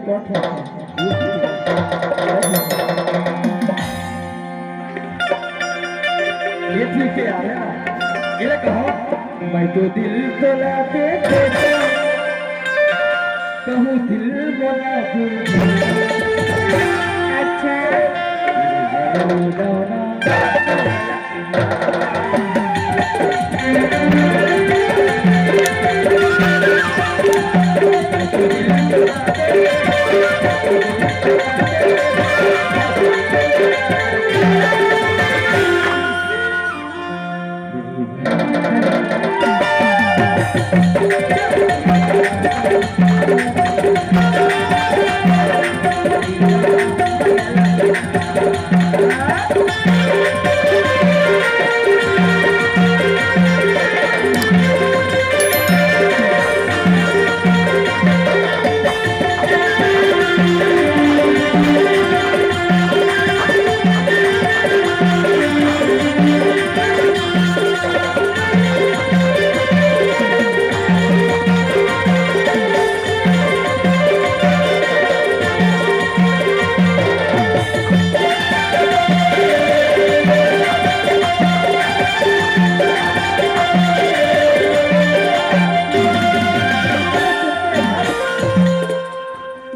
ये ठीक है यार, है ना? ये कहो मैं तो दिल तोला के देता कहूँ दिल बोला अच्छा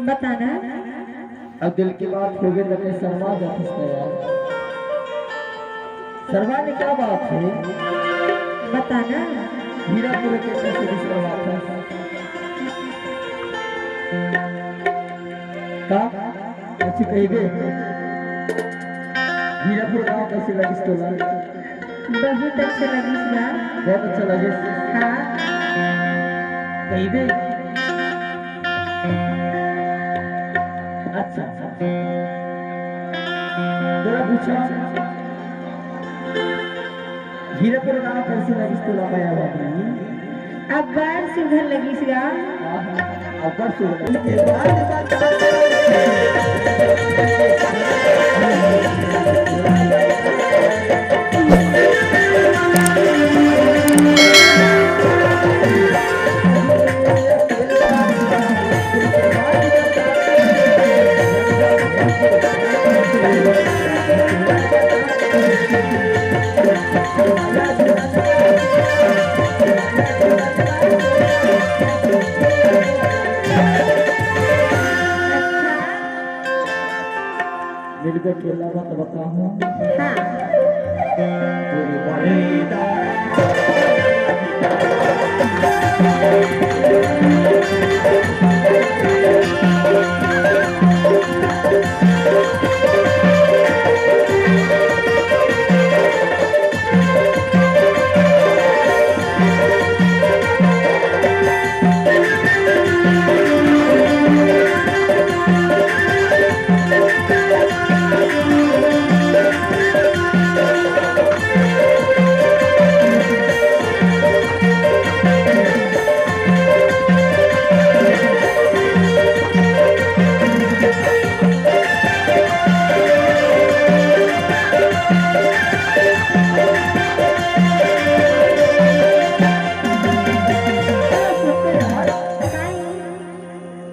बताना। अब दिल की बात हो गई तो शर्मा जाती है यार। शर्मा ने क्या बात है? बताना। हीरापुर के कैसे दूसरा बात है? का अच्छी कही दे। हीरापुर गाँव कैसे लगी तोला? बहुत अच्छा लगी ना। बहुत अच्छा लगे। हाँ कही दे। अच्छा जरा पूछा हीरापुर गाँव कैसे लगी तोला? पाया बात नहीं। अब बार सुधर लगी गा। अब बस मिलकर केला मत बताऊं। हाँ पूरी बड़ी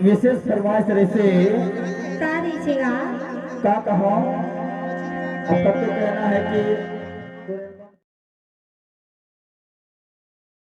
विशेष फरमाइश से का दीजिएगा। का कहो अब तक तो कहना है कि